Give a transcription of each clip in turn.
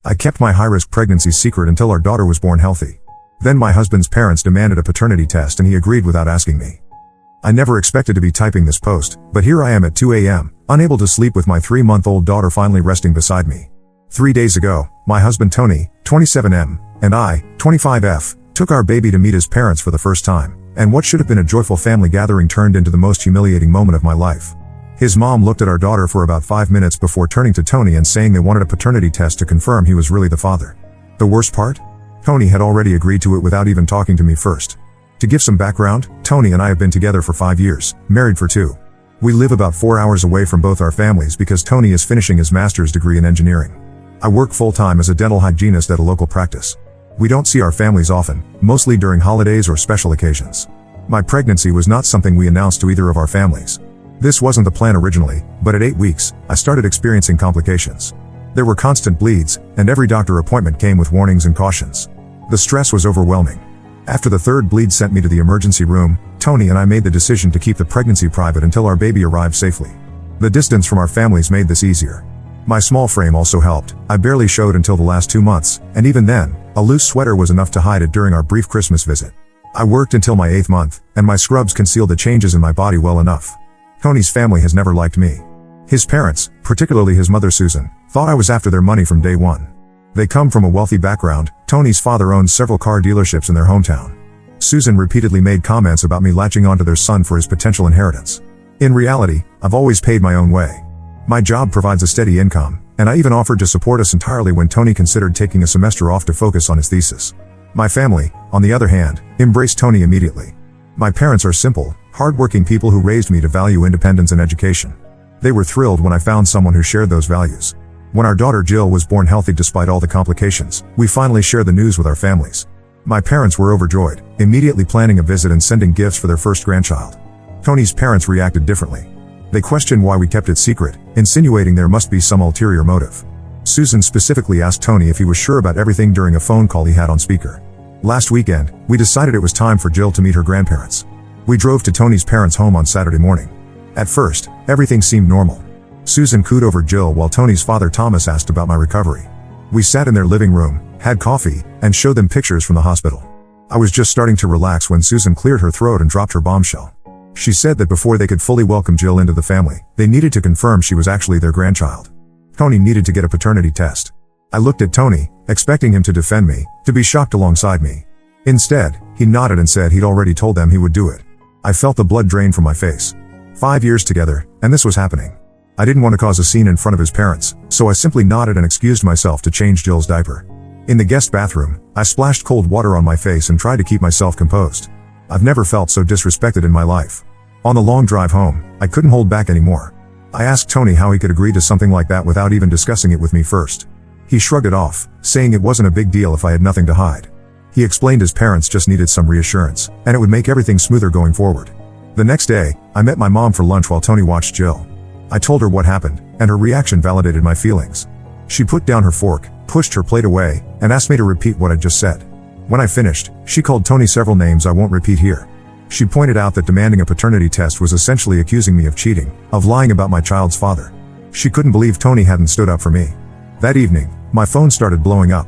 I kept my high-risk pregnancy secret until our daughter was born healthy. Then my husband's parents demanded a paternity test and he agreed without asking me. I never expected to be typing this post, but here I am at 2 a.m., unable to sleep with my 3-month-old daughter finally resting beside me. 3 days ago, my husband Tony, 27M, and I, 25F, took our baby to meet his parents for the first time, and what should have been a joyful family gathering turned into the most humiliating moment of my life. His mom looked at our daughter for about 5 minutes before turning to Tony and saying they wanted a paternity test to confirm he was really the father. The worst part? Tony had already agreed to it without even talking to me first. To give some background, Tony and I have been together for 5 years, married for 2. We live about 4 hours away from both our families because Tony is finishing his master's degree in engineering. I work full-time as a dental hygienist at a local practice. We don't see our families often, mostly during holidays or special occasions. My pregnancy was not something we announced to either of our families. This wasn't the plan originally, but at 8 weeks, I started experiencing complications. There were constant bleeds, and every doctor appointment came with warnings and cautions. The stress was overwhelming. After the 3rd bleed sent me to the emergency room, Tony and I made the decision to keep the pregnancy private until our baby arrived safely. The distance from our families made this easier. My small frame also helped. I barely showed until the last 2 months, and even then, a loose sweater was enough to hide it during our brief Christmas visit. I worked until my 8th month, and my scrubs concealed the changes in my body well enough. Tony's family has never liked me. His parents, particularly his mother Susan, thought I was after their money from day one. They come from a wealthy background. Tony's father owns several car dealerships in their hometown. Susan repeatedly made comments about me latching onto their son for his potential inheritance. In reality, I've always paid my own way. My job provides a steady income, and I even offered to support us entirely when Tony considered taking a semester off to focus on his thesis. My family, on the other hand, embraced Tony immediately. My parents are simple, hard-working people who raised me to value independence and education. They were thrilled when I found someone who shared those values. When our daughter Jill was born healthy despite all the complications, we finally shared the news with our families. My parents were overjoyed, immediately planning a visit and sending gifts for their first grandchild. Tony's parents reacted differently. They questioned why we kept it secret, insinuating there must be some ulterior motive. Susan specifically asked Tony if he was sure about everything during a phone call he had on speaker. Last weekend, we decided it was time for Jill to meet her grandparents. We drove to Tony's parents' home on Saturday morning. At first, everything seemed normal. Susan cooed over Jill while Tony's father Thomas asked about my recovery. We sat in their living room, had coffee, and showed them pictures from the hospital. I was just starting to relax when Susan cleared her throat and dropped her bombshell. She said that before they could fully welcome Jill into the family, they needed to confirm she was actually their grandchild. Tony needed to get a paternity test. I looked at Tony, expecting him to defend me, to be shocked alongside me. Instead, he nodded and said he'd already told them he would do it. I felt the blood drain from my face. 5 years together, and this was happening. I didn't want to cause a scene in front of his parents, so I simply nodded and excused myself to change Jill's diaper. In the guest bathroom, I splashed cold water on my face and tried to keep myself composed. I've never felt so disrespected in my life. On the long drive home, I couldn't hold back anymore. I asked Tony how he could agree to something like that without even discussing it with me first. He shrugged it off, saying it wasn't a big deal if I had nothing to hide. He explained his parents just needed some reassurance, and it would make everything smoother going forward. The next day, I met my mom for lunch while Tony watched Jill. I told her what happened, and her reaction validated my feelings. She put down her fork, pushed her plate away, and asked me to repeat what I'd just said. When I finished, she called Tony several names I won't repeat here. She pointed out that demanding a paternity test was essentially accusing me of cheating, of lying about my child's father. She couldn't believe Tony hadn't stood up for me. That evening, my phone started blowing up.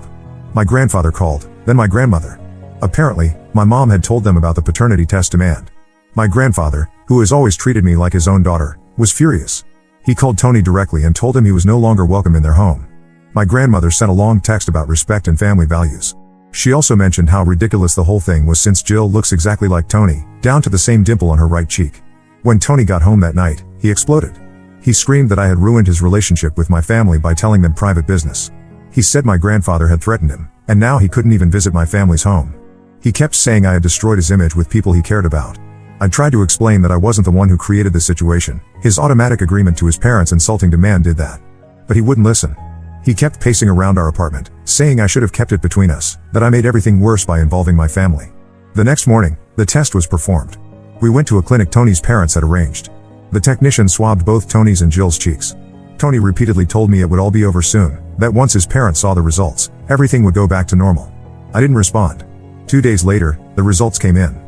My grandfather called, then my grandmother. Apparently, my mom had told them about the paternity test demand. My grandfather, who has always treated me like his own daughter, was furious. He called Tony directly and told him he was no longer welcome in their home. My grandmother sent a long text about respect and family values. She also mentioned how ridiculous the whole thing was since Jill looks exactly like Tony, down to the same dimple on her right cheek. When Tony got home that night, he exploded. He screamed that I had ruined his relationship with my family by telling them private business. He said my grandfather had threatened him, and now he couldn't even visit my family's home. He kept saying I had destroyed his image with people he cared about. I tried to explain that I wasn't the one who created the situation. His automatic agreement to his parents' insulting demand did that. But he wouldn't listen. He kept pacing around our apartment, saying I should have kept it between us, that I made everything worse by involving my family. The next morning, the test was performed. We went to a clinic Tony's parents had arranged. The technician swabbed both Tony's and Jill's cheeks. Tony repeatedly told me it would all be over soon, that once his parents saw the results, everything would go back to normal. I didn't respond. 2 days later, the results came in.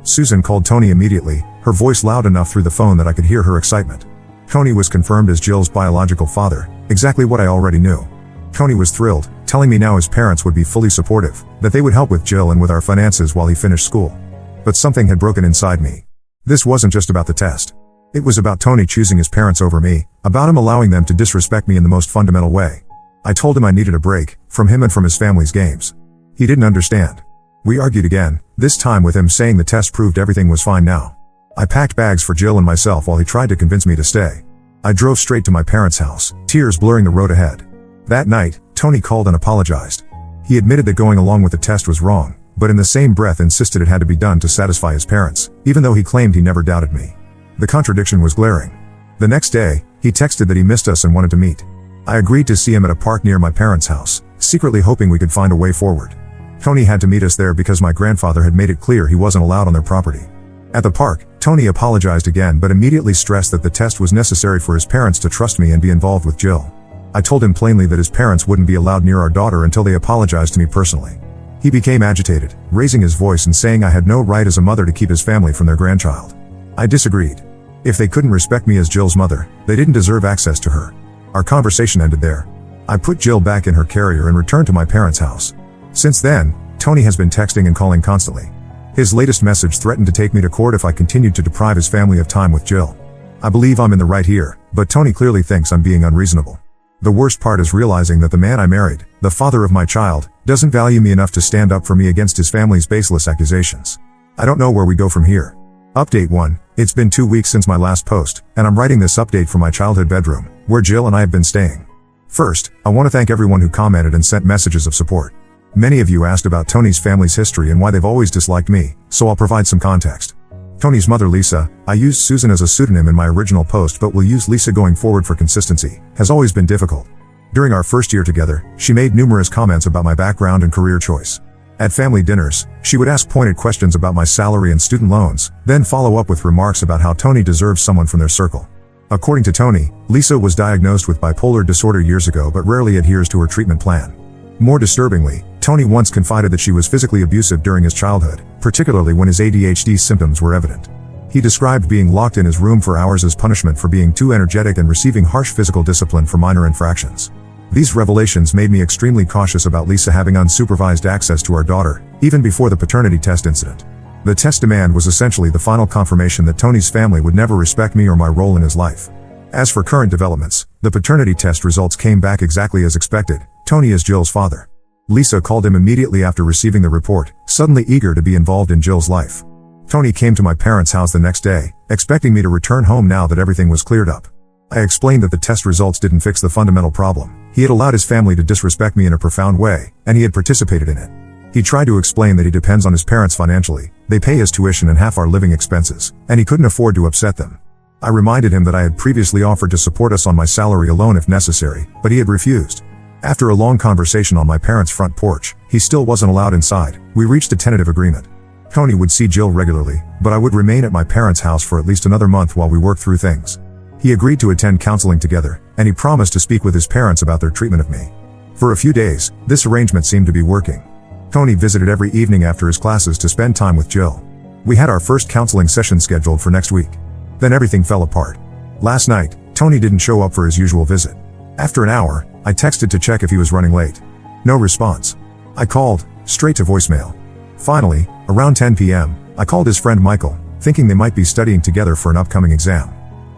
Susan called Tony immediately, her voice loud enough through the phone that I could hear her excitement. Tony was confirmed as Jill's biological father, exactly what I already knew. Tony was thrilled, telling me now his parents would be fully supportive, that they would help with Jill and with our finances while he finished school. But something had broken inside me. This wasn't just about the test. It was about Tony choosing his parents over me, about him allowing them to disrespect me in the most fundamental way. I told him I needed a break, from him and from his family's games. He didn't understand. We argued again, this time with him saying the test proved everything was fine now. I packed bags for Jill and myself while he tried to convince me to stay. I drove straight to my parents' house, tears blurring the road ahead. That night, Tony called and apologized. He admitted that going along with the test was wrong, but in the same breath insisted it had to be done to satisfy his parents, even though he claimed he never doubted me. The contradiction was glaring. The next day, he texted that he missed us and wanted to meet. I agreed to see him at a park near my parents' house, secretly hoping we could find a way forward. Tony had to meet us there because my grandfather had made it clear he wasn't allowed on their property. At the park, Tony apologized again but immediately stressed that the test was necessary for his parents to trust me and be involved with Jill. I told him plainly that his parents wouldn't be allowed near our daughter until they apologized to me personally. He became agitated, raising his voice and saying I had no right as a mother to keep his family from their grandchild. I disagreed. If they couldn't respect me as Jill's mother, they didn't deserve access to her. Our conversation ended there. I put Jill back in her carrier and returned to my parents' house. Since then, Tony has been texting and calling constantly. His latest message threatened to take me to court if I continued to deprive his family of time with Jill. I believe I'm in the right here, but Tony clearly thinks I'm being unreasonable. The worst part is realizing that the man I married, the father of my child, doesn't value me enough to stand up for me against his family's baseless accusations. I don't know where we go from here. Update 1. It's been 2 weeks since my last post, and I'm writing this update from my childhood bedroom, where Jill and I have been staying. First, I want to thank everyone who commented and sent messages of support. Many of you asked about Tony's family's history and why they've always disliked me, so I'll provide some context. Tony's mother Lisa, I used Susan as a pseudonym in my original post but will use Lisa going forward for consistency, has always been difficult. During our first year together, she made numerous comments about my background and career choice. At family dinners, she would ask pointed questions about my salary and student loans, then follow up with remarks about how Tony deserves someone from their circle. According to Tony, Lisa was diagnosed with bipolar disorder years ago but rarely adheres to her treatment plan. More disturbingly, Tony once confided that she was physically abusive during his childhood, particularly when his ADHD symptoms were evident. He described being locked in his room for hours as punishment for being too energetic and receiving harsh physical discipline for minor infractions. These revelations made me extremely cautious about Lisa having unsupervised access to our daughter, even before the paternity test incident. The test demand was essentially the final confirmation that Tony's family would never respect me or my role in his life. As for current developments, the paternity test results came back exactly as expected. Tony is Jill's father. Lisa called him immediately after receiving the report, suddenly eager to be involved in Jill's life. Tony came to my parents' house the next day, expecting me to return home now that everything was cleared up. I explained that the test results didn't fix the fundamental problem. He had allowed his family to disrespect me in a profound way, and he had participated in it. He tried to explain that he depends on his parents financially, they pay his tuition and half our living expenses, and he couldn't afford to upset them. I reminded him that I had previously offered to support us on my salary alone if necessary, but he had refused. After a long conversation on my parents' front porch, he still wasn't allowed inside. We reached a tentative agreement. Tony would see Jill regularly, but I would remain at my parents' house for at least another month while we worked through things. He agreed to attend counseling together, and he promised to speak with his parents about their treatment of me. For a few days, this arrangement seemed to be working. Tony visited every evening after his classes to spend time with Jill. We had our first counseling session scheduled for next week. Then everything fell apart. Last night, Tony didn't show up for his usual visit. After an hour, I texted to check if he was running late. No response. I called, straight to voicemail. Finally, around 10 p.m., I called his friend Michael, thinking they might be studying together for an upcoming exam.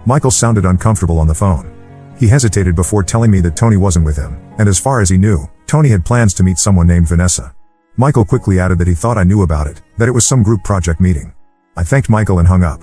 Michael sounded uncomfortable on the phone. He hesitated before telling me that Tony wasn't with him, and as far as he knew, Tony had plans to meet someone named Vanessa. Michael quickly added that he thought I knew about it, that it was some group project meeting. I thanked Michael and hung up.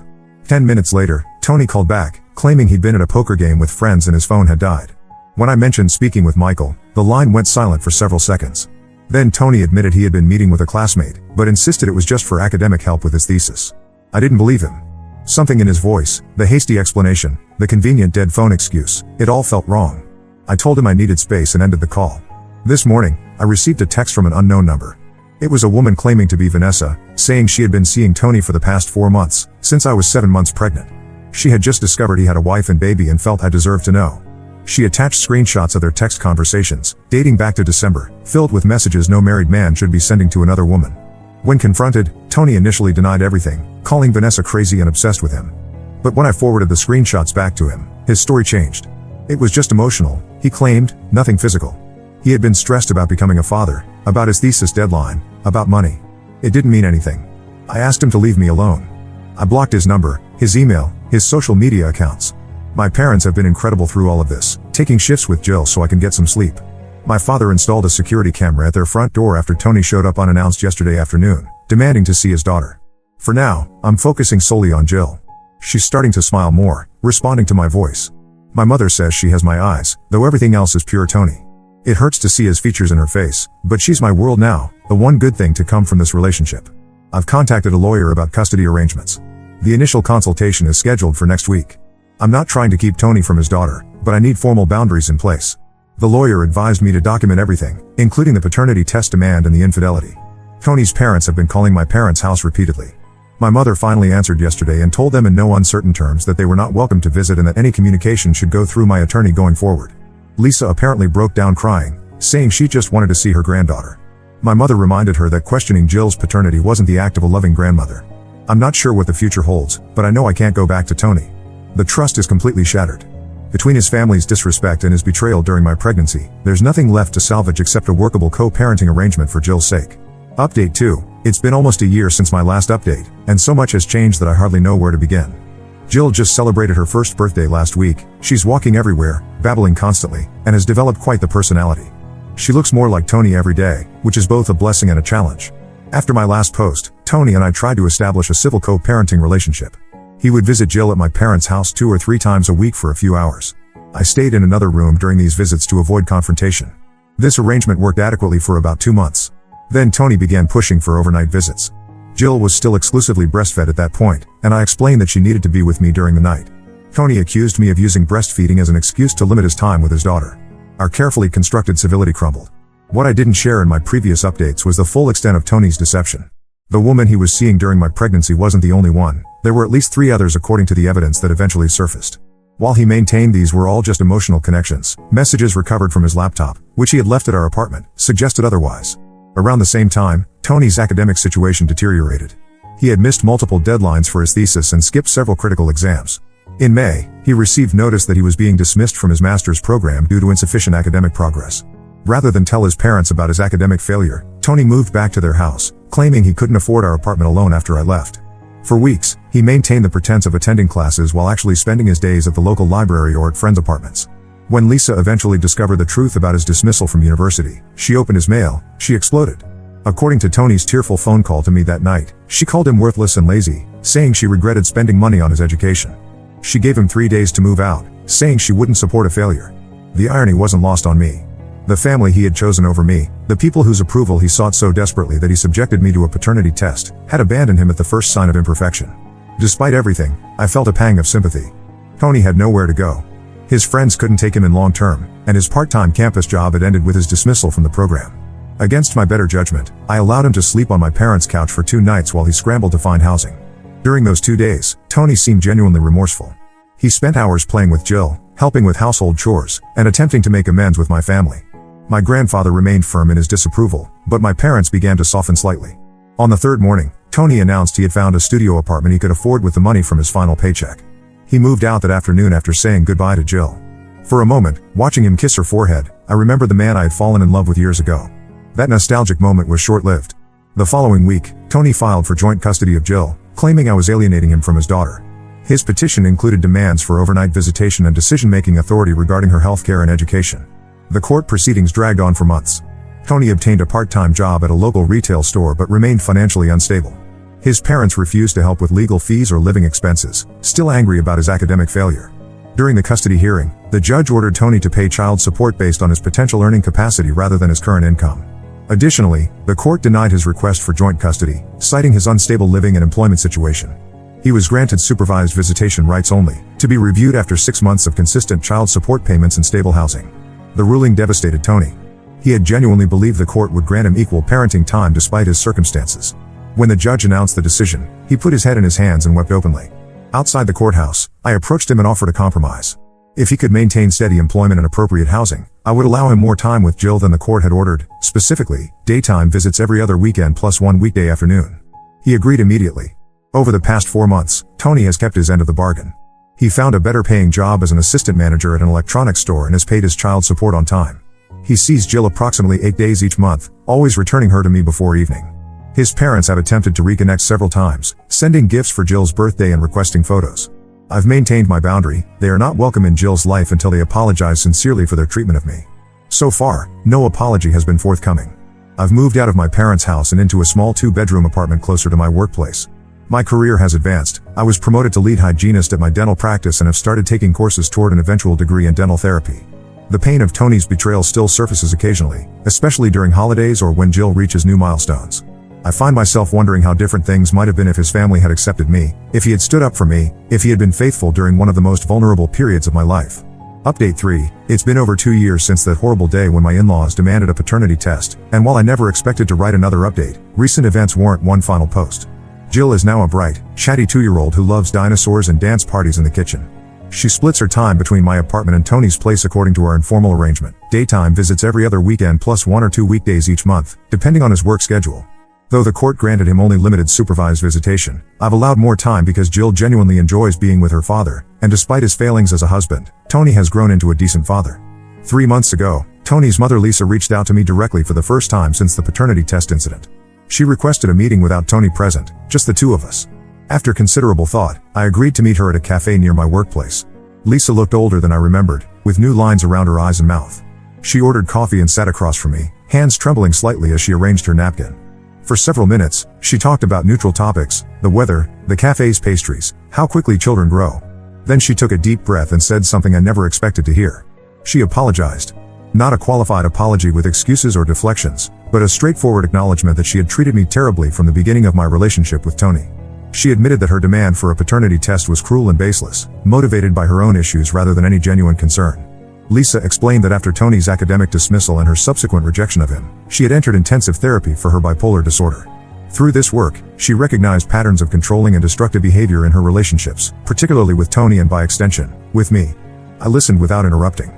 10 minutes later, Tony called back, claiming he'd been at a poker game with friends and his phone had died. When I mentioned speaking with Michael, the line went silent for several seconds. Then Tony admitted he had been meeting with a classmate, but insisted it was just for academic help with his thesis. I didn't believe him. Something in his voice, the hasty explanation, the convenient dead phone excuse, it all felt wrong. I told him I needed space and ended the call. This morning, I received a text from an unknown number. It was a woman claiming to be Vanessa, saying she had been seeing Tony for the past 4 months, since I was 7 months pregnant. She had just discovered he had a wife and baby and felt I deserved to know. She attached screenshots of their text conversations, dating back to December, filled with messages no married man should be sending to another woman. When confronted, Tony initially denied everything, calling Vanessa crazy and obsessed with him. But when I forwarded the screenshots back to him, his story changed. It was just emotional, he claimed, nothing physical. He had been stressed about becoming a father, about his thesis deadline, about money. It didn't mean anything. I asked him to leave me alone. I blocked his number, his email, his social media accounts. My parents have been incredible through all of this, taking shifts with Jill so I can get some sleep. My father installed a security camera at their front door after Tony showed up unannounced yesterday afternoon, demanding to see his daughter. For now, I'm focusing solely on Jill. She's starting to smile more, responding to my voice. My mother says she has my eyes, though everything else is pure Tony. It hurts to see his features in her face, but she's my world now, the one good thing to come from this relationship. I've contacted a lawyer about custody arrangements. The initial consultation is scheduled for next week. I'm not trying to keep Tony from his daughter, but I need formal boundaries in place. The lawyer advised me to document everything, including the paternity test demand and the infidelity. Tony's parents have been calling my parents' house repeatedly. My mother finally answered yesterday and told them in no uncertain terms that they were not welcome to visit and that any communication should go through my attorney going forward. Lisa apparently broke down crying, saying she just wanted to see her granddaughter. My mother reminded her that questioning Jill's paternity wasn't the act of a loving grandmother. I'm not sure what the future holds, but I know I can't go back to Tony. The trust is completely shattered. Between his family's disrespect and his betrayal during my pregnancy, there's nothing left to salvage except a workable co-parenting arrangement for Jill's sake. Update 2. It's been almost a year since my last update, and so much has changed that I hardly know where to begin. Jill just celebrated her first birthday last week. She's walking everywhere, babbling constantly, and has developed quite the personality. She looks more like Tony every day, which is both a blessing and a challenge. After my last post, Tony and I tried to establish a civil co-parenting relationship. He would visit Jill at my parents' house 2 or 3 times a week for a few hours. I stayed in another room during these visits to avoid confrontation. This arrangement worked adequately for about 2 months. Then Tony began pushing for overnight visits. Jill was still exclusively breastfed at that point, and I explained that she needed to be with me during the night. Tony accused me of using breastfeeding as an excuse to limit his time with his daughter. Our carefully constructed civility crumbled. What I didn't share in my previous updates was the full extent of Tony's deception. The woman he was seeing during my pregnancy wasn't the only one. There were at least 3 others according to the evidence that eventually surfaced. While he maintained these were all just emotional connections, messages recovered from his laptop, which he had left at our apartment, suggested otherwise. Around the same time, Tony's academic situation deteriorated. He had missed multiple deadlines for his thesis and skipped several critical exams. In May, he received notice that he was being dismissed from his master's program due to insufficient academic progress. Rather than tell his parents about his academic failure, Tony moved back to their house, claiming he couldn't afford our apartment alone after I left. For weeks, he maintained the pretense of attending classes while actually spending his days at the local library or at friends' apartments. When Lisa eventually discovered the truth about his dismissal from university, she opened his mail. She exploded. According to Tony's tearful phone call to me that night, she called him worthless and lazy, saying she regretted spending money on his education. She gave him 3 days to move out, saying she wouldn't support a failure. The irony wasn't lost on me. The family he had chosen over me, the people whose approval he sought so desperately that he subjected me to a paternity test, had abandoned him at the first sign of imperfection. Despite everything, I felt a pang of sympathy. Tony had nowhere to go. His friends couldn't take him in long term, and his part-time campus job had ended with his dismissal from the program. Against my better judgment, I allowed him to sleep on my parents' couch for 2 nights while he scrambled to find housing. During those 2 days, Tony seemed genuinely remorseful. He spent hours playing with Jill, helping with household chores, and attempting to make amends with my family. My grandfather remained firm in his disapproval, but my parents began to soften slightly. On the 3rd morning, Tony announced he had found a studio apartment he could afford with the money from his final paycheck. He moved out that afternoon after saying goodbye to Jill. For a moment, watching him kiss her forehead, I remembered the man I had fallen in love with years ago. That nostalgic moment was short-lived. The following week, Tony filed for joint custody of Jill, claiming I was alienating him from his daughter. His petition included demands for overnight visitation and decision-making authority regarding her health care and education. The court proceedings dragged on for months. Tony obtained a part-time job at a local retail store but remained financially unstable. His parents refused to help with legal fees or living expenses, still angry about his academic failure. During the custody hearing, the judge ordered Tony to pay child support based on his potential earning capacity rather than his current income. Additionally, the court denied his request for joint custody, citing his unstable living and employment situation. He was granted supervised visitation rights only, to be reviewed after 6 months of consistent child support payments and stable housing. The ruling devastated Tony. He had genuinely believed the court would grant him equal parenting time despite his circumstances. When the judge announced the decision, he put his head in his hands and wept openly. Outside the courthouse, I approached him and offered a compromise. If he could maintain steady employment and appropriate housing, I would allow him more time with Jill than the court had ordered, specifically, daytime visits every other weekend plus 1 weekday afternoon. He agreed immediately. Over the past 4 months, Tony has kept his end of the bargain. He found a better paying job as an assistant manager at an electronics store and has paid his child support on time. He sees Jill approximately 8 days each month, always returning her to me before evening. His parents have attempted to reconnect several times, sending gifts for Jill's birthday and requesting photos. I've maintained my boundary. They are not welcome in Jill's life until they apologize sincerely for their treatment of me. So far, no apology has been forthcoming. I've moved out of my parents' house and into a small 2-bedroom apartment closer to my workplace. My career has advanced. I was promoted to lead hygienist at my dental practice and have started taking courses toward an eventual degree in dental therapy. The pain of Tony's betrayal still surfaces occasionally, especially during holidays or when Jill reaches new milestones. I find myself wondering how different things might have been if his family had accepted me, if he had stood up for me, if he had been faithful during one of the most vulnerable periods of my life. Update 3. It's been over 2 years since that horrible day when my in-laws demanded a paternity test, and while I never expected to write another update, recent events warrant one final post. Jill is now a bright, chatty 2-year-old who loves dinosaurs and dance parties in the kitchen. She splits her time between my apartment and Tony's place according to our informal arrangement. Daytime visits every other weekend plus 1 or 2 weekdays each month, depending on his work schedule. Though the court granted him only limited supervised visitation, I've allowed more time because Jill genuinely enjoys being with her father, and despite his failings as a husband, Tony has grown into a decent father. 3 months ago, Tony's mother Lisa reached out to me directly for the first time since the paternity test incident. She requested a meeting without Tony present, just the two of us. After considerable thought, I agreed to meet her at a cafe near my workplace. Lisa looked older than I remembered, with new lines around her eyes and mouth. She ordered coffee and sat across from me, hands trembling slightly as she arranged her napkin. For several minutes, she talked about neutral topics, the weather, the cafe's pastries, how quickly children grow. Then she took a deep breath and said something I never expected to hear. She apologized. Not a qualified apology with excuses or deflections, but a straightforward acknowledgement that she had treated me terribly from the beginning of my relationship with Tony. She admitted that her demand for a paternity test was cruel and baseless, motivated by her own issues rather than any genuine concern. Lisa explained that after Tony's academic dismissal and her subsequent rejection of him, she had entered intensive therapy for her bipolar disorder. Through this work, she recognized patterns of controlling and destructive behavior in her relationships, particularly with Tony and by extension, with me. I listened without interrupting.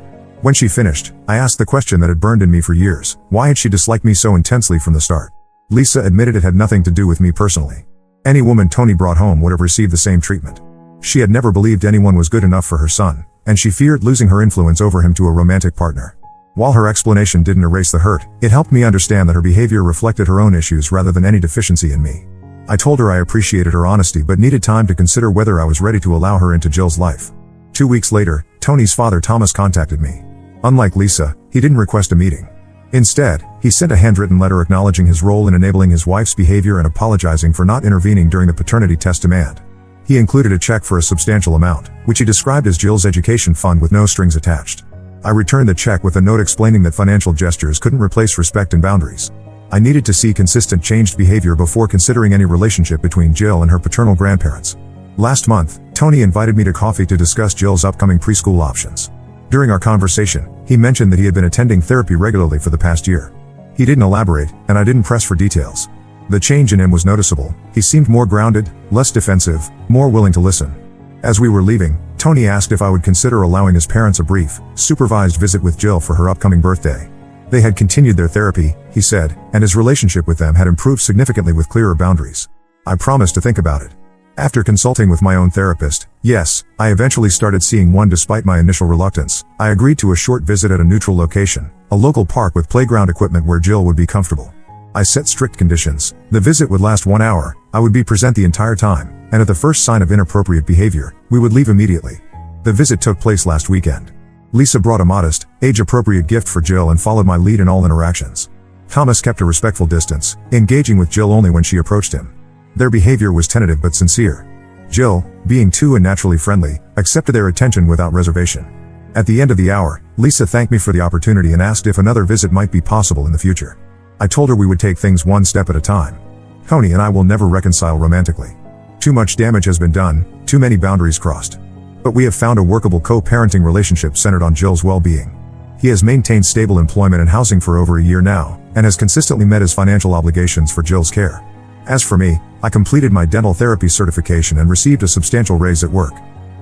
When she finished, I asked the question that had burned in me for years: why had she disliked me so intensely from the start? Lisa admitted it had nothing to do with me personally. Any woman Tony brought home would have received the same treatment. She had never believed anyone was good enough for her son, and she feared losing her influence over him to a romantic partner. While her explanation didn't erase the hurt, it helped me understand that her behavior reflected her own issues rather than any deficiency in me. I told her I appreciated her honesty but needed time to consider whether I was ready to allow her into Jill's life. 2 weeks later, Tony's father Thomas contacted me. Unlike Lisa, he didn't request a meeting. Instead, he sent a handwritten letter acknowledging his role in enabling his wife's behavior and apologizing for not intervening during the paternity test demand. He included a check for a substantial amount, which he described as Jill's education fund with no strings attached. I returned the check with a note explaining that financial gestures couldn't replace respect and boundaries. I needed to see consistent changed behavior before considering any relationship between Jill and her paternal grandparents. Last month, Tony invited me to coffee to discuss Jill's upcoming preschool options. During our conversation, he mentioned that he had been attending therapy regularly for the past year. He didn't elaborate, and I didn't press for details. The change in him was noticeable. He seemed more grounded, less defensive, more willing to listen. As we were leaving, Tony asked if I would consider allowing his parents a brief, supervised visit with Jill for her upcoming birthday. They had continued their therapy, he said, and his relationship with them had improved significantly with clearer boundaries. I promised to think about it. After consulting with my own therapist, yes, I eventually started seeing one despite my initial reluctance. I agreed to a short visit at a neutral location, a local park with playground equipment where Jill would be comfortable. I set strict conditions. The visit would last 1 hour, I would be present the entire time, and at the first sign of inappropriate behavior, we would leave immediately. The visit took place last weekend. Lisa brought a modest, age-appropriate gift for Jill and followed my lead in all interactions. Thomas kept a respectful distance, engaging with Jill only when she approached him. Their behavior was tentative but sincere. Jill, being too and naturally friendly, accepted their attention without reservation. At the end of the hour, Lisa thanked me for the opportunity and asked if another visit might be possible in the future. I told her we would take things one step at a time. Tony and I will never reconcile romantically. Too much damage has been done, too many boundaries crossed. But we have found a workable co-parenting relationship centered on Jill's well-being. He has maintained stable employment and housing for over a year now, and has consistently met his financial obligations for Jill's care. As for me, I completed my dental therapy certification and received a substantial raise at work.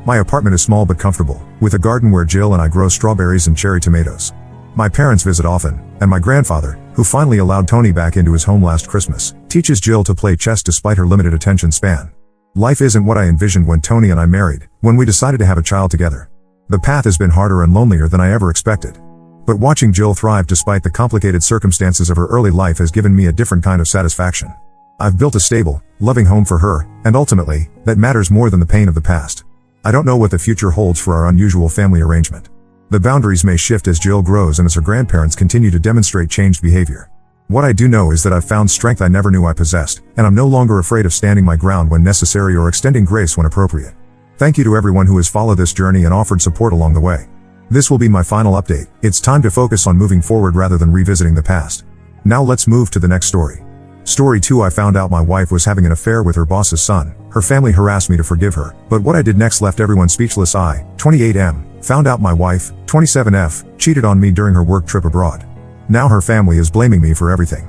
My apartment is small but comfortable, with a garden where Jill and I grow strawberries and cherry tomatoes. My parents visit often, and my grandfather, who finally allowed Tony back into his home last Christmas, teaches Jill to play chess despite her limited attention span. Life isn't what I envisioned when Tony and I married, when we decided to have a child together. The path has been harder and lonelier than I ever expected. But watching Jill thrive despite the complicated circumstances of her early life has given me a different kind of satisfaction. I've built a stable, loving home for her, and ultimately, that matters more than the pain of the past. I don't know what the future holds for our unusual family arrangement. The boundaries may shift as Jill grows and as her grandparents continue to demonstrate changed behavior. What I do know is that I've found strength I never knew I possessed, and I'm no longer afraid of standing my ground when necessary or extending grace when appropriate. Thank you to everyone who has followed this journey and offered support along the way. This will be my final update. It's time to focus on moving forward rather than revisiting the past. Now let's move to the next story. Story 2. I found out my wife was having an affair with her boss's son. Her family harassed me to forgive her, but what I did next left everyone speechless. I, 28M, found out my wife, 27F, cheated on me during her work trip abroad. Now her family is blaming me for everything.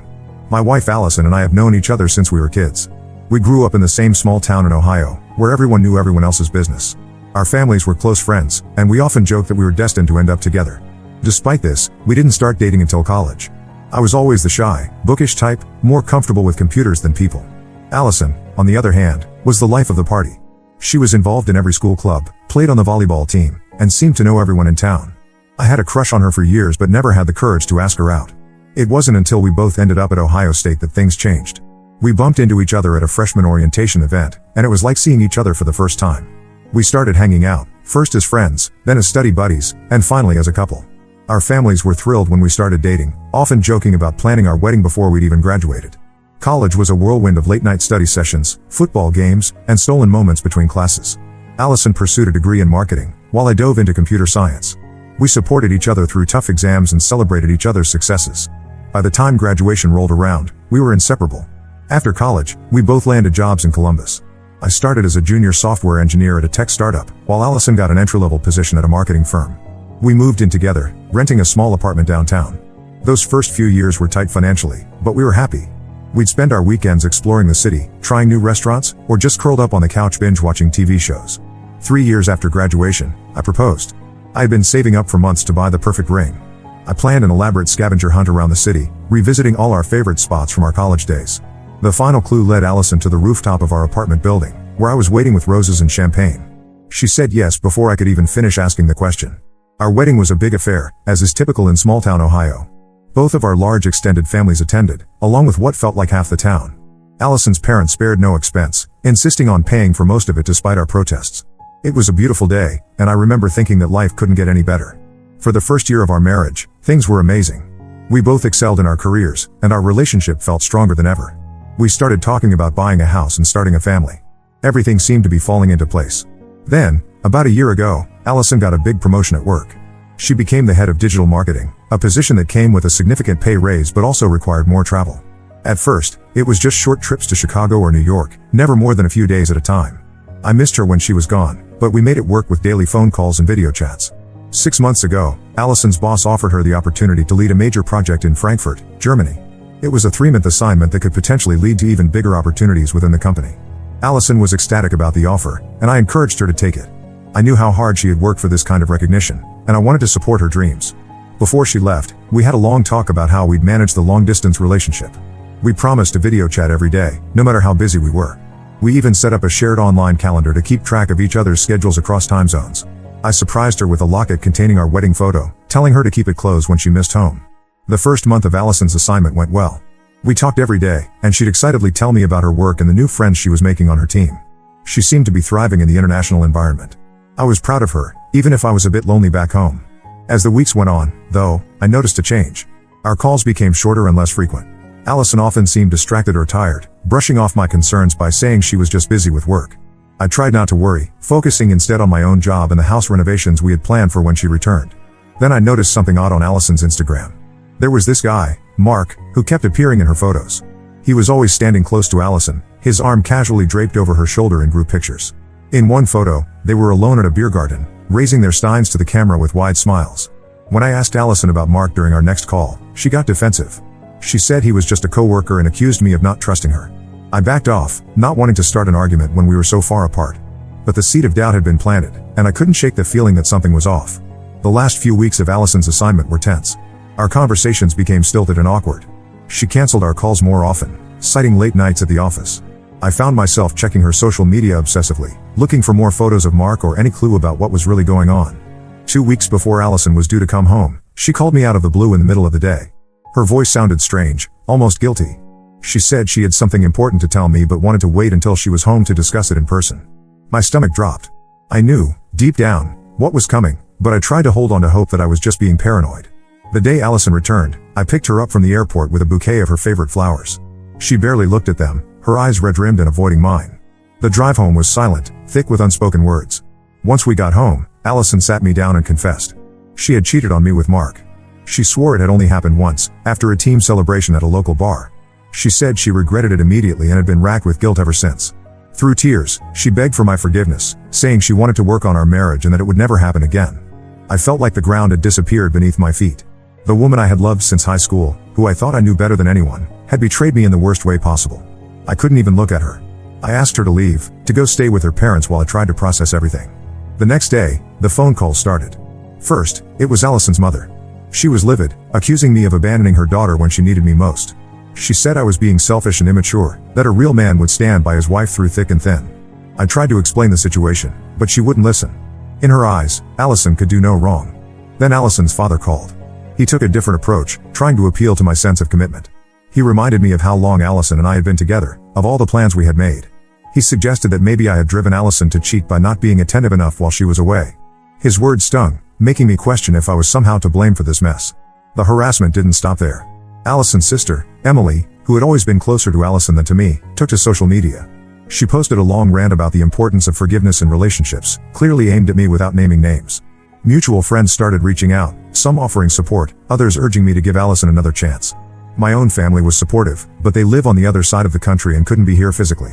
My wife Allison and I have known each other since we were kids. We grew up in the same small town in Ohio, where everyone knew everyone else's business. Our families were close friends, and we often joked that we were destined to end up together. Despite this, we didn't start dating until college. I was always the shy, bookish type, more comfortable with computers than people. Allison, on the other hand, was the life of the party. She was involved in every school club, played on the volleyball team, and seemed to know everyone in town. I had a crush on her for years but never had the courage to ask her out. It wasn't until we both ended up at Ohio State that things changed. We bumped into each other at a freshman orientation event, and it was like seeing each other for the first time. We started hanging out, first as friends, then as study buddies, and finally as a couple. Our families were thrilled when we started dating, often joking about planning our wedding before we'd even graduated. College was a whirlwind of late-night study sessions, football games, and stolen moments between classes. Allison pursued a degree in marketing, while I dove into computer science. We supported each other through tough exams and celebrated each other's successes. By the time graduation rolled around, we were inseparable. After college, we both landed jobs in Columbus. I started as a junior software engineer at a tech startup, while Allison got an entry-level position at a marketing firm. We moved in together, renting a small apartment downtown. Those first few years were tight financially, but we were happy. We'd spend our weekends exploring the city, trying new restaurants, or just curled up on the couch binge-watching TV shows. 3 years after graduation, I proposed. I had been saving up for months to buy the perfect ring. I planned an elaborate scavenger hunt around the city, revisiting all our favorite spots from our college days. The final clue led Allison to the rooftop of our apartment building, where I was waiting with roses and champagne. She said yes before I could even finish asking the question. Our wedding was a big affair, as is typical in small-town Ohio. Both of our large extended families attended, along with what felt like half the town. Allison's parents spared no expense, insisting on paying for most of it despite our protests. It was a beautiful day, and I remember thinking that life couldn't get any better. For the first year of our marriage, things were amazing. We both excelled in our careers, and our relationship felt stronger than ever. We started talking about buying a house and starting a family. Everything seemed to be falling into place. Then, about a year ago, Allison got a big promotion at work. She became the head of digital marketing, a position that came with a significant pay raise but also required more travel. At first, it was just short trips to Chicago or New York, never more than a few days at a time. I missed her when she was gone, but we made it work with daily phone calls and video chats. 6 months ago, Allison's boss offered her the opportunity to lead a major project in Frankfurt, Germany. It was a 3-month assignment that could potentially lead to even bigger opportunities within the company. Allison was ecstatic about the offer, and I encouraged her to take it. I knew how hard she had worked for this kind of recognition, and I wanted to support her dreams. Before she left, we had a long talk about how we'd manage the long-distance relationship. We promised to video chat every day, no matter how busy we were. We even set up a shared online calendar to keep track of each other's schedules across time zones. I surprised her with a locket containing our wedding photo, telling her to keep it closed when she missed home. The first month of Allison's assignment went well. We talked every day, and she'd excitedly tell me about her work and the new friends she was making on her team. She seemed to be thriving in the international environment. I was proud of her, even if I was a bit lonely back home. As the weeks went on, though, I noticed a change. Our calls became shorter and less frequent. Allison often seemed distracted or tired, brushing off my concerns by saying she was just busy with work. I tried not to worry, focusing instead on my own job and the house renovations we had planned for when she returned. Then I noticed something odd on Allison's Instagram. There was this guy, Mark, who kept appearing in her photos. He was always standing close to Allison, his arm casually draped over her shoulder in group pictures. In one photo, they were alone at a beer garden, raising their steins to the camera with wide smiles. When I asked Allison about Mark during our next call, she got defensive. She said he was just a coworker and accused me of not trusting her. I backed off, not wanting to start an argument when we were so far apart. But the seed of doubt had been planted, and I couldn't shake the feeling that something was off. The last few weeks of Allison's assignment were tense. Our conversations became stilted and awkward. She canceled our calls more often, citing late nights at the office. I found myself checking her social media obsessively, looking for more photos of Mark or any clue about what was really going on. 2 weeks before Allison was due to come home, She called me out of the blue in the middle of the day. Her voice sounded strange, almost guilty. She said she had something important to tell me but wanted to wait until she was home to discuss it in person. My stomach dropped. I knew, deep down, what was coming, but I tried to hold on to hope that I was just being paranoid. The day Allison returned, I picked her up from the airport with a bouquet of her favorite flowers. She barely looked at them, her eyes red-rimmed and avoiding mine. The drive home was silent, thick with unspoken words. Once we got home, Allison sat me down and confessed. She had cheated on me with Mark. She swore it had only happened once, after a team celebration at a local bar. She said she regretted it immediately and had been racked with guilt ever since. Through tears, she begged for my forgiveness, saying she wanted to work on our marriage and that it would never happen again. I felt like the ground had disappeared beneath my feet. The woman I had loved since high school, who I thought I knew better than anyone, had betrayed me in the worst way possible. I couldn't even look at her. I asked her to leave, to go stay with her parents while I tried to process everything. The next day, the phone calls started. First, it was Allison's mother. She was livid, accusing me of abandoning her daughter when she needed me most. She said I was being selfish and immature, that a real man would stand by his wife through thick and thin. I tried to explain the situation, but she wouldn't listen. In her eyes, Allison could do no wrong. Then Allison's father called. He took a different approach, trying to appeal to my sense of commitment. He reminded me of how long Allison and I had been together, of all the plans we had made. He suggested that maybe I had driven Allison to cheat by not being attentive enough while she was away. His words stung, making me question if I was somehow to blame for this mess. The harassment didn't stop there. Allison's sister, Emily, who had always been closer to Allison than to me, took to social media. She posted a long rant about the importance of forgiveness in relationships, clearly aimed at me without naming names. Mutual friends started reaching out, some offering support, others urging me to give Allison another chance. My own family was supportive, but they live on the other side of the country and couldn't be here physically.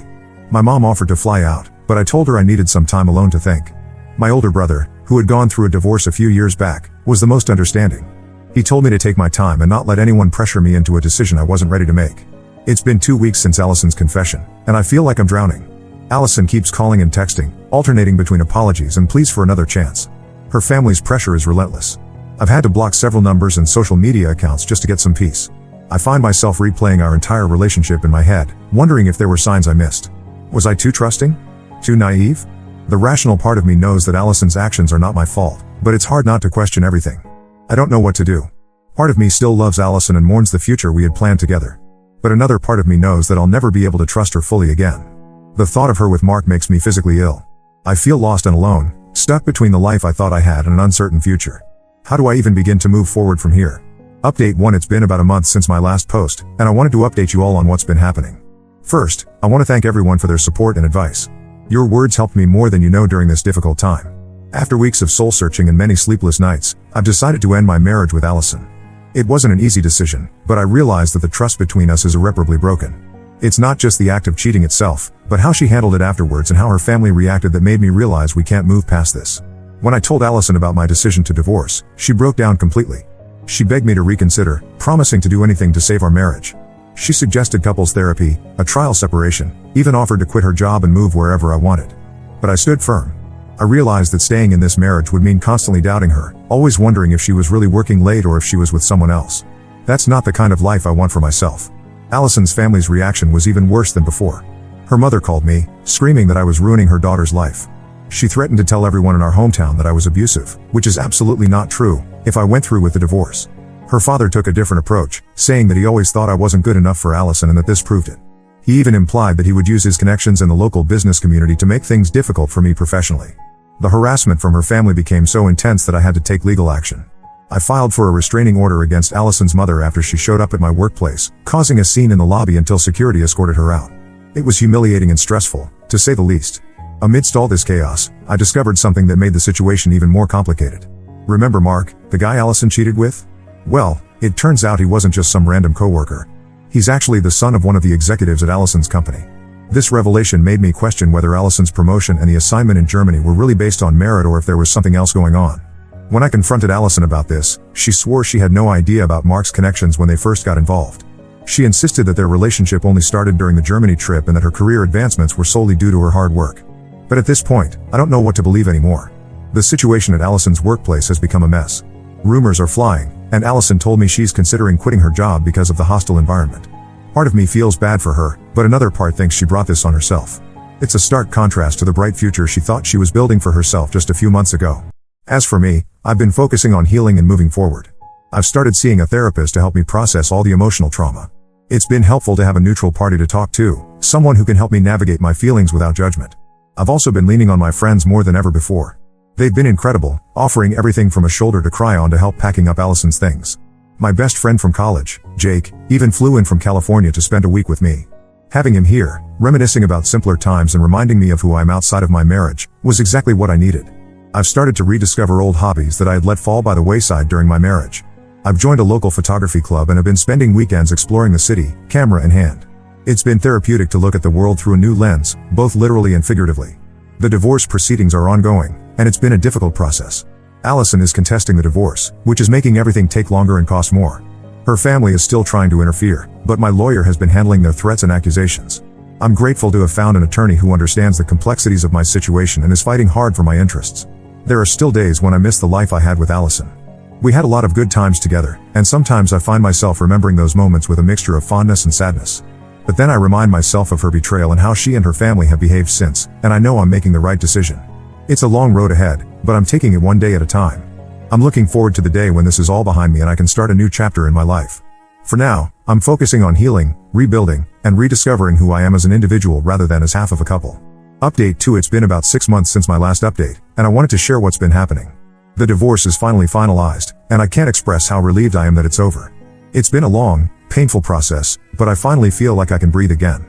My mom offered to fly out, but I told her I needed some time alone to think. My older brother, who had gone through a divorce a few years back, was the most understanding. He told me to take my time and not let anyone pressure me into a decision I wasn't ready to make. It's been 2 weeks since Allison's confession, and I feel like I'm drowning. Allison keeps calling and texting, alternating between apologies and pleas for another chance. Her family's pressure is relentless. I've had to block several numbers and social media accounts just to get some peace. I find myself replaying our entire relationship in my head, wondering if there were signs I missed. Was I too trusting? Too naive? The rational part of me knows that Allison's actions are not my fault, but it's hard not to question everything. I don't know what to do. Part of me still loves Allison and mourns the future we had planned together. But another part of me knows that I'll never be able to trust her fully again. The thought of her with Mark makes me physically ill. I feel lost and alone, stuck between the life I thought I had and an uncertain future. How do I even begin to move forward from here? Update 1. It's been about a month since my last post, and I wanted to update you all on what's been happening. First, I want to thank everyone for their support and advice. Your words helped me more than you know during this difficult time. After weeks of soul-searching and many sleepless nights, I've decided to end my marriage with Allison. It wasn't an easy decision, but I realized that the trust between us is irreparably broken. It's not just the act of cheating itself, but how she handled it afterwards and how her family reacted that made me realize we can't move past this. When I told Allison about my decision to divorce, she broke down completely. She begged me to reconsider, promising to do anything to save our marriage. She suggested couples therapy, a trial separation, even offered to quit her job and move wherever I wanted. But I stood firm. I realized that staying in this marriage would mean constantly doubting her, always wondering if she was really working late or if she was with someone else. That's not the kind of life I want for myself. Allison's family's reaction was even worse than before. Her mother called me, screaming that I was ruining her daughter's life. She threatened to tell everyone in our hometown that I was abusive, which is absolutely not true, if I went through with the divorce. Her father took a different approach, saying that he always thought I wasn't good enough for Allison and that this proved it. He even implied that he would use his connections in the local business community to make things difficult for me professionally. The harassment from her family became so intense that I had to take legal action. I filed for a restraining order against Allison's mother after she showed up at my workplace, causing a scene in the lobby until security escorted her out. It was humiliating and stressful, to say the least. Amidst all this chaos, I discovered something that made the situation even more complicated. Remember Mark, the guy Allison cheated with? Well, it turns out he wasn't just some random coworker. He's actually the son of one of the executives at Allison's company. This revelation made me question whether Allison's promotion and the assignment in Germany were really based on merit or if there was something else going on. When I confronted Allison about this, she swore she had no idea about Mark's connections when they first got involved. She insisted that their relationship only started during the Germany trip and that her career advancements were solely due to her hard work. But at this point, I don't know what to believe anymore. The situation at Allison's workplace has become a mess. Rumors are flying, and Allison told me she's considering quitting her job because of the hostile environment. Part of me feels bad for her, but another part thinks she brought this on herself. It's a stark contrast to the bright future she thought she was building for herself just a few months ago. As for me, I've been focusing on healing and moving forward. I've started seeing a therapist to help me process all the emotional trauma. It's been helpful to have a neutral party to talk to, someone who can help me navigate my feelings without judgment. I've also been leaning on my friends more than ever before. They've been incredible, offering everything from a shoulder to cry on to help packing up Allison's things. My best friend from college, Jake, even flew in from California to spend a week with me. Having him here, reminiscing about simpler times and reminding me of who I am outside of my marriage, was exactly what I needed. I've started to rediscover old hobbies that I had let fall by the wayside during my marriage. I've joined a local photography club and have been spending weekends exploring the city, camera in hand. It's been therapeutic to look at the world through a new lens, both literally and figuratively. The divorce proceedings are ongoing, and it's been a difficult process. Allison is contesting the divorce, which is making everything take longer and cost more. Her family is still trying to interfere, but my lawyer has been handling their threats and accusations. I'm grateful to have found an attorney who understands the complexities of my situation and is fighting hard for my interests. There are still days when I miss the life I had with Allison. We had a lot of good times together, and sometimes I find myself remembering those moments with a mixture of fondness and sadness. But then I remind myself of her betrayal and how she and her family have behaved since, and I know I'm making the right decision. It's a long road ahead, but I'm taking it one day at a time. I'm looking forward to the day when this is all behind me and I can start a new chapter in my life. For now, I'm focusing on healing, rebuilding, and rediscovering who I am as an individual rather than as half of a couple. Update 2: It's been about 6 months since my last update, and I wanted to share what's been happening. The divorce is finally finalized, and I can't express how relieved I am that it's over. It's been a long, painful process, but I finally feel like I can breathe again.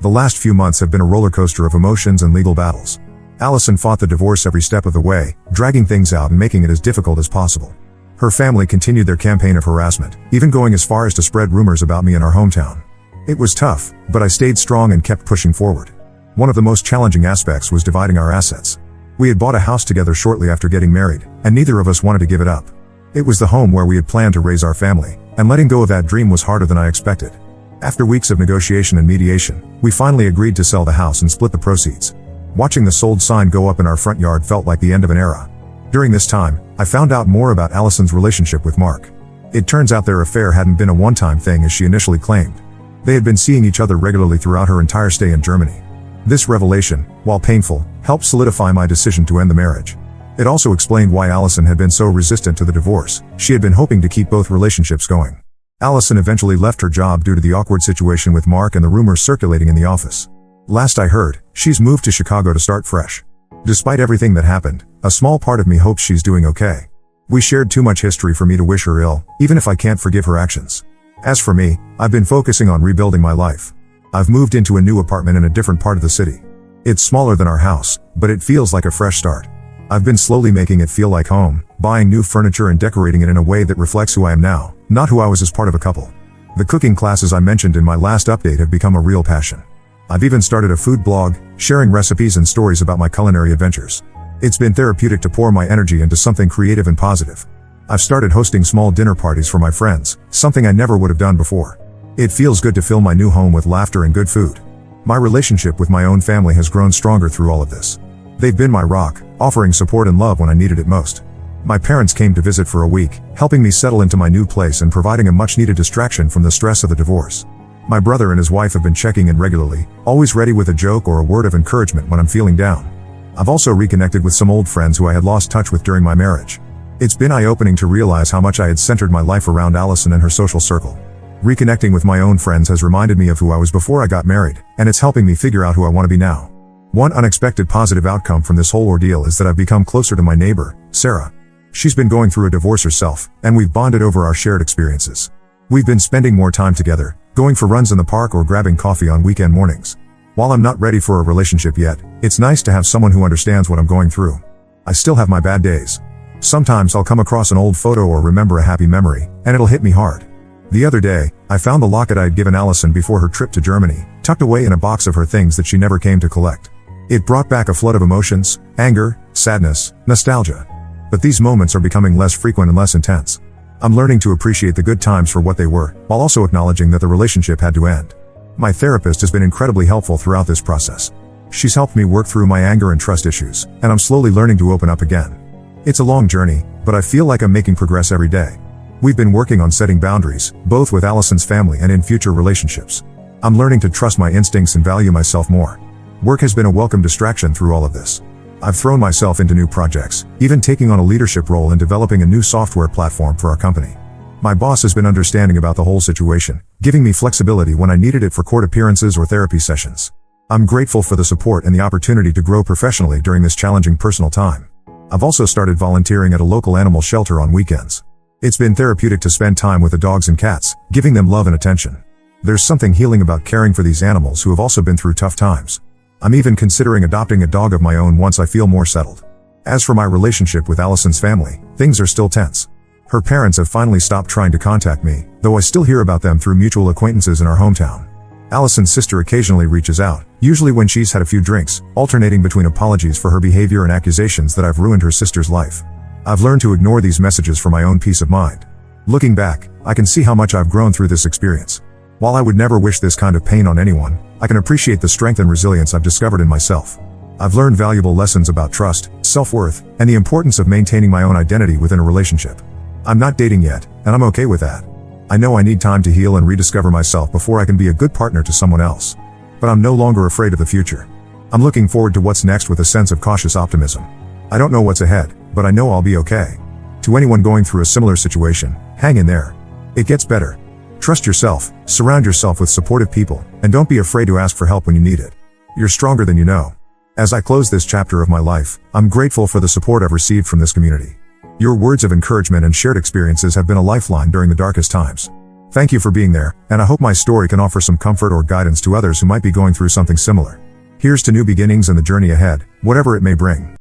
The last few months have been a roller coaster of emotions and legal battles. Allison fought the divorce every step of the way, dragging things out and making it as difficult as possible. Her family continued their campaign of harassment, even going as far as to spread rumors about me in our hometown. It was tough, but I stayed strong and kept pushing forward. One of the most challenging aspects was dividing our assets. We had bought a house together shortly after getting married, and neither of us wanted to give it up. It was the home where we had planned to raise our family, and letting go of that dream was harder than I expected. After weeks of negotiation and mediation, we finally agreed to sell the house and split the proceeds. Watching the sold sign go up in our front yard felt like the end of an era. During this time, I found out more about Allison's relationship with Mark. It turns out their affair hadn't been a one-time thing as she initially claimed. They had been seeing each other regularly throughout her entire stay in Germany. This revelation, while painful, helped solidify my decision to end the marriage. It also explained why Allison had been so resistant to the divorce. She had been hoping to keep both relationships going. Allison eventually left her job due to the awkward situation with Mark and the rumors circulating in the office. Last I heard, she's moved to Chicago to start fresh. Despite everything that happened, a small part of me hopes she's doing okay. We shared too much history for me to wish her ill, even if I can't forgive her actions. As for me, I've been focusing on rebuilding my life. I've moved into a new apartment in a different part of the city. It's smaller than our house, but it feels like a fresh start. I've been slowly making it feel like home, buying new furniture and decorating it in a way that reflects who I am now, not who I was as part of a couple. The cooking classes I mentioned in my last update have become a real passion. I've even started a food blog, sharing recipes and stories about my culinary adventures. It's been therapeutic to pour my energy into something creative and positive. I've started hosting small dinner parties for my friends, something I never would have done before. It feels good to fill my new home with laughter and good food. My relationship with my own family has grown stronger through all of this. They've been my rock, offering support and love when I needed it most. My parents came to visit for a week, helping me settle into my new place and providing a much-needed distraction from the stress of the divorce. My brother and his wife have been checking in regularly, always ready with a joke or a word of encouragement when I'm feeling down. I've also reconnected with some old friends who I had lost touch with during my marriage. It's been eye-opening to realize how much I had centered my life around Allison and her social circle. Reconnecting with my own friends has reminded me of who I was before I got married, and it's helping me figure out who I want to be now. One unexpected positive outcome from this whole ordeal is that I've become closer to my neighbor, Sarah. She's been going through a divorce herself, and we've bonded over our shared experiences. We've been spending more time together, going for runs in the park or grabbing coffee on weekend mornings. While I'm not ready for a relationship yet, it's nice to have someone who understands what I'm going through. I still have my bad days. Sometimes I'll come across an old photo or remember a happy memory, and it'll hit me hard. The other day, I found the locket I had given Allison before her trip to Germany, tucked away in a box of her things that she never came to collect. It brought back a flood of emotions, anger, sadness, nostalgia. But these moments are becoming less frequent and less intense. I'm learning to appreciate the good times for what they were, while also acknowledging that the relationship had to end. My therapist has been incredibly helpful throughout this process. She's helped me work through my anger and trust issues, and I'm slowly learning to open up again. It's a long journey, but I feel like I'm making progress every day. We've been working on setting boundaries, both with Allison's family and in future relationships. I'm learning to trust my instincts and value myself more. Work has been a welcome distraction through all of this. I've thrown myself into new projects, even taking on a leadership role in developing a new software platform for our company. My boss has been understanding about the whole situation, giving me flexibility when I needed it for court appearances or therapy sessions. I'm grateful for the support and the opportunity to grow professionally during this challenging personal time. I've also started volunteering at a local animal shelter on weekends. It's been therapeutic to spend time with the dogs and cats, giving them love and attention. There's something healing about caring for these animals who have also been through tough times. I'm even considering adopting a dog of my own once I feel more settled. As for my relationship with Allison's family, things are still tense. Her parents have finally stopped trying to contact me, though I still hear about them through mutual acquaintances in our hometown. Allison's sister occasionally reaches out, usually when she's had a few drinks, alternating between apologies for her behavior and accusations that I've ruined her sister's life. I've learned to ignore these messages for my own peace of mind. Looking back, I can see how much I've grown through this experience. While I would never wish this kind of pain on anyone, I can appreciate the strength and resilience I've discovered in myself. I've learned valuable lessons about trust, self-worth, and the importance of maintaining my own identity within a relationship. I'm not dating yet, and I'm okay with that. I know I need time to heal and rediscover myself before I can be a good partner to someone else. But I'm no longer afraid of the future. I'm looking forward to what's next with a sense of cautious optimism. I don't know what's ahead, but I know I'll be okay. To anyone going through a similar situation, hang in there. It gets better. Trust yourself, surround yourself with supportive people, and don't be afraid to ask for help when you need it. You're stronger than you know. As I close this chapter of my life, I'm grateful for the support I've received from this community. Your words of encouragement and shared experiences have been a lifeline during the darkest times. Thank you for being there, and I hope my story can offer some comfort or guidance to others who might be going through something similar. Here's to new beginnings and the journey ahead, whatever it may bring.